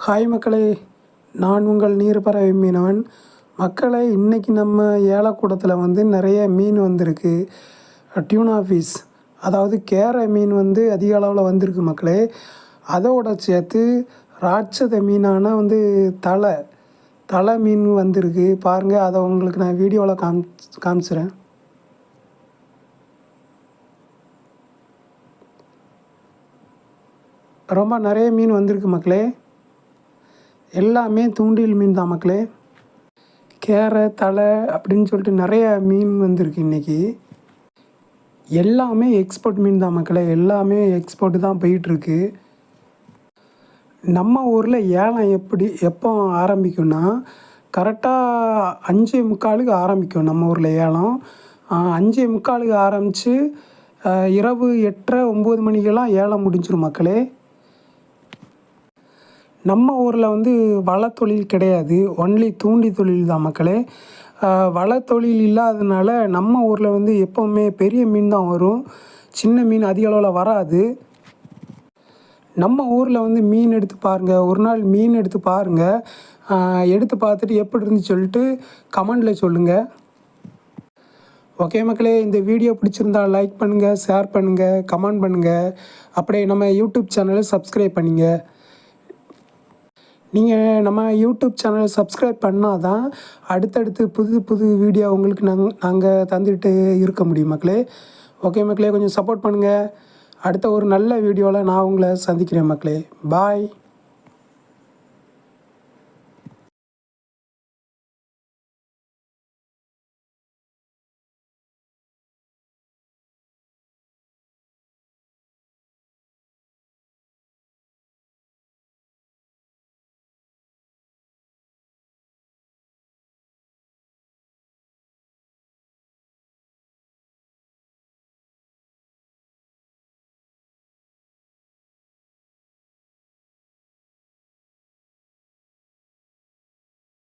Hi மக்களே, நான் உங்கள் நீர்ப்பறவை மீனவன். மக்களே, இன்றைக்கி நம்ம ஏலக்கூடத்தில் நிறைய மீன் வந்திருக்கு. டியூனா ஃபிஷ், அதாவது கேரை மீன் அதிக அளவில் வந்திருக்கு மக்களே. அதோட சேர்த்து ராட்சத மீனான தலை மீன் வந்திருக்கு பாருங்கள். அதை உங்களுக்கு நான் வீடியோவில் காமிச்சிறேன். ரொம்ப நிறைய மீன் வந்திருக்கு மக்களே. எல்லாமே தூண்டில் மீன் தான் மக்களே. கேரை, தலை அப்படின்னு சொல்லிட்டு நிறைய மீன் வந்திருக்கு இன்றைக்கி. எல்லாமே எக்ஸ்போர்ட் மீன் தான் மக்களே. எல்லாமே எக்ஸ்போர்ட்டு தான் போயிட்டுருக்கு. நம்ம ஊரில் ஏலம் எப்போ ஆரம்பிக்கும்னா, கரெக்டாக 5:45 ஆரம்பிக்கும் நம்ம ஊரில் ஏலம். 5:45 ஆரம்பித்து இரவு 8:30 9 மணிக்கெல்லாம் ஏலம் முடிஞ்சிடும் மக்களே. நம்ம ஊரில் வலைத்தொழில் கிடையாது, ஒன்லி தூண்டி தொழில் தான் மக்களே. வலைத்தொழில் இல்லாததுனால நம்ம ஊரில் எப்போவுமே பெரிய மீன் தான் வரும், சின்ன மீன் அதிக அளவில் வராது. நம்ம ஊரில் மீன் எடுத்து பாருங்கள், ஒரு நாள் மீன் எடுத்து பாருங்கள். எடுத்து பார்த்துட்டு எப்படி இருந்துச்சு சொல்லிட்டு கமெண்டில் சொல்லுங்கள். ஓகே மக்களே, இந்த வீடியோ பிடிச்சிருந்தால் லைக் பண்ணுங்கள், ஷேர் பண்ணுங்கள், கமெண்ட் பண்ணுங்கள். அப்படியே நம்ம யூடியூப் சேனலை சப்ஸ்கிரைப் பண்ணிங்க. நீங்கள் நம்ம யூடியூப் சேனலை சப்ஸ்கிரைப் பண்ணால் தான் அடுத்தடுத்து புது வீடியோ உங்களுக்கு நாங்கள் தந்துட்டு இருக்க முடியும் மக்களே. ஓகே மக்களே, கொஞ்சம் சப்போர்ட் பண்ணுங்கள். அடுத்த ஒரு நல்ல வீடியோவில் நான் உங்களை சந்திக்கிறேன் மக்களே. பாய்.